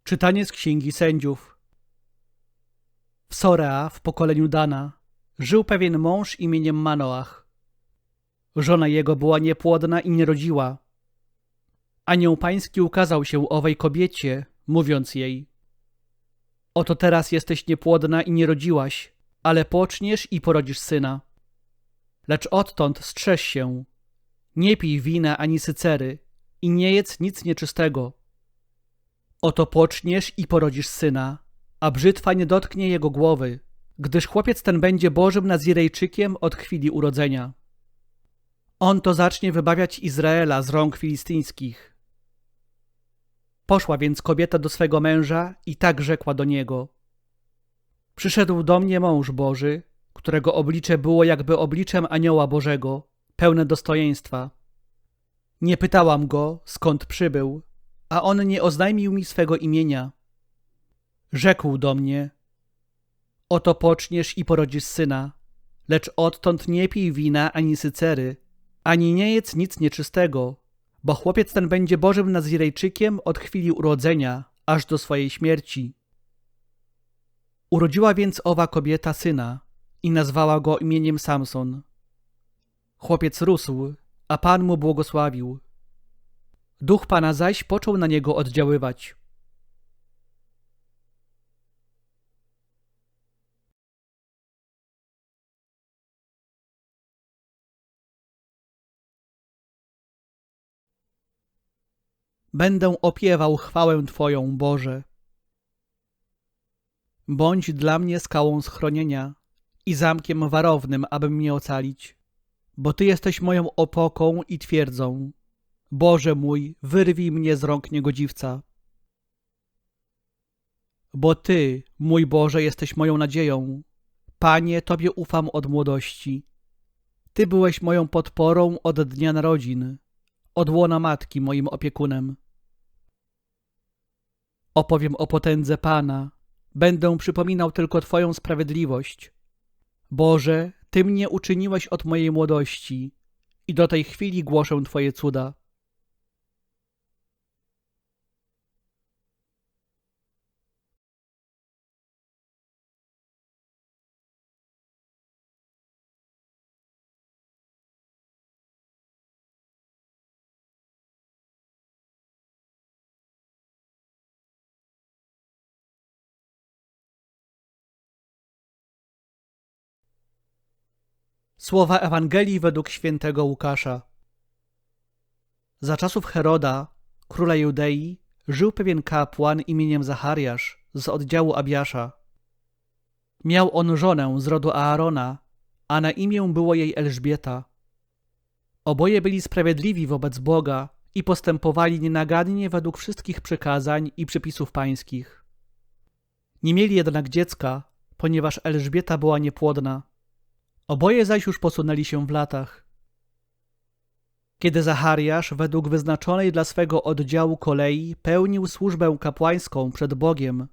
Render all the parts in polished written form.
Czytanie z Księgi Sędziów. W Sorea, w pokoleniu Dana, żył pewien mąż imieniem Manoach. Żona jego była niepłodna i nie rodziła. Anioł Pański ukazał się owej kobiecie, mówiąc jej: oto teraz jesteś niepłodna i nie rodziłaś, ale poczniesz i porodzisz syna. Lecz odtąd strzeż się, nie pij wina ani sycery i nie jedz nic nieczystego. Oto poczniesz i porodzisz syna, a brzytwa nie dotknie jego głowy, gdyż chłopiec ten będzie Bożym Nazirejczykiem od chwili urodzenia. On to zacznie wybawiać Izraela z rąk filistyńskich. Poszła więc kobieta do swego męża i tak rzekła do niego: przyszedł do mnie mąż Boży, którego oblicze było jakby obliczem anioła Bożego, pełne dostojeństwa. Nie pytałam go, skąd przybył, a on nie oznajmił mi swego imienia. Rzekł do mnie: oto poczniesz i porodzisz syna, lecz odtąd nie pij wina ani sycery, ani nie jedz nic nieczystego, bo chłopiec ten będzie Bożym Nazirejczykiem od chwili urodzenia, aż do swojej śmierci. Urodziła więc owa kobieta syna i nazwała go imieniem Samson. Chłopiec rósł, a Pan mu błogosławił. Duch Pana zaś począł na niego oddziaływać. Będę opiewał chwałę Twoją, Boże. Bądź dla mnie skałą schronienia i zamkiem warownym, aby mnie ocalić, bo Ty jesteś moją opoką i twierdzą. Boże mój, wyrwij mnie z rąk niegodziwca. Bo Ty, mój Boże, jesteś moją nadzieją. Panie, Tobie ufam od młodości. Ty byłeś moją podporą od dnia narodzin, od łona matki moim opiekunem. Opowiem o potędze Pana, będę przypominał tylko Twoją sprawiedliwość. Boże, Ty mnie uczyniłeś od mojej młodości i do tej chwili głoszę Twoje cuda. Słowa Ewangelii według świętego Łukasza. Za czasów Heroda, króla Judei, żył pewien kapłan imieniem Zachariasz z oddziału Abiasza. Miał on żonę z rodu Aarona, a na imię było jej Elżbieta. Oboje byli sprawiedliwi wobec Boga i postępowali nienagannie według wszystkich przykazań i przepisów pańskich. Nie mieli jednak dziecka, ponieważ Elżbieta była niepłodna. Oboje zaś już posunęli się w latach. Kiedy Zachariasz według wyznaczonej dla swego oddziału kolei pełnił służbę kapłańską przed Bogiem,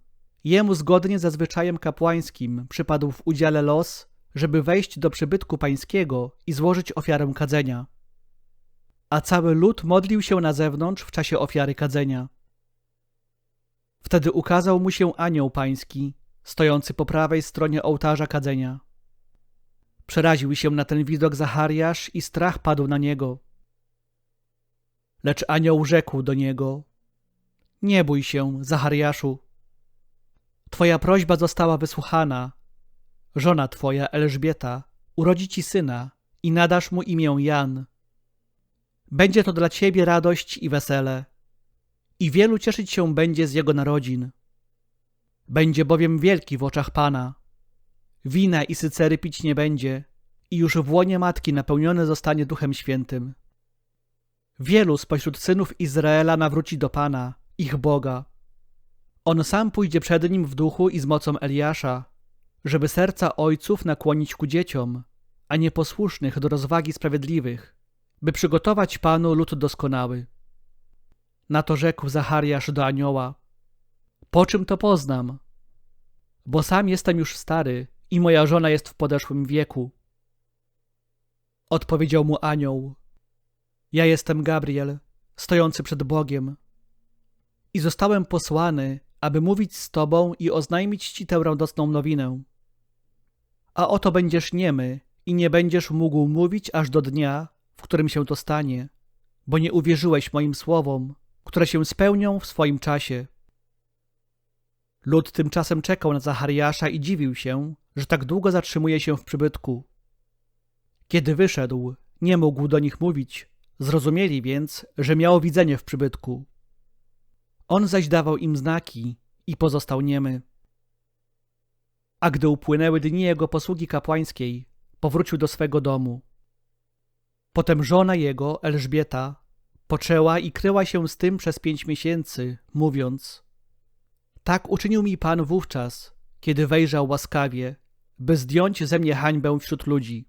jemu zgodnie ze zwyczajem kapłańskim przypadł w udziale los, żeby wejść do przybytku pańskiego i złożyć ofiarę kadzenia. A cały lud modlił się na zewnątrz w czasie ofiary kadzenia. Wtedy ukazał mu się anioł pański, stojący po prawej stronie ołtarza kadzenia. Przeraził się na ten widok Zachariasz i strach padł na niego. Lecz anioł rzekł do niego: nie bój się, Zachariaszu. Twoja prośba została wysłuchana. Żona twoja, Elżbieta, urodzi ci syna i nadasz mu imię Jan. Będzie to dla ciebie radość i wesele, i wielu cieszyć się będzie z jego narodzin. Będzie bowiem wielki w oczach Pana. Wina i sycery pić nie będzie i już w łonie matki napełniony zostanie Duchem Świętym. Wielu spośród synów Izraela nawróci do Pana, ich Boga. On sam pójdzie przed nim w duchu i z mocą Eliasza, żeby serca ojców nakłonić ku dzieciom, a nieposłusznych do rozwagi sprawiedliwych, by przygotować Panu lud doskonały. Na to rzekł Zachariasz do anioła: po czym to poznam? Bo sam jestem już stary i moja żona jest w podeszłym wieku. Odpowiedział mu anioł: ja jestem Gabriel, stojący przed Bogiem. I zostałem posłany, aby mówić z tobą i oznajmić ci tę radosną nowinę. A oto będziesz niemy i nie będziesz mógł mówić aż do dnia, w którym się to stanie, bo nie uwierzyłeś moim słowom, które się spełnią w swoim czasie. Lud tymczasem czekał na Zachariasza i dziwił się, że tak długo zatrzymuje się w przybytku. Kiedy wyszedł, nie mógł do nich mówić, zrozumieli więc, że miał widzenie w przybytku. On zaś dawał im znaki i pozostał niemy. A gdy upłynęły dni jego posługi kapłańskiej, powrócił do swego domu. Potem żona jego, Elżbieta, poczęła i kryła się z tym przez 5 miesięcy, mówiąc: tak uczynił mi Pan wówczas, kiedy wejrzał łaskawie, by zdjąć ze mnie hańbę wśród ludzi.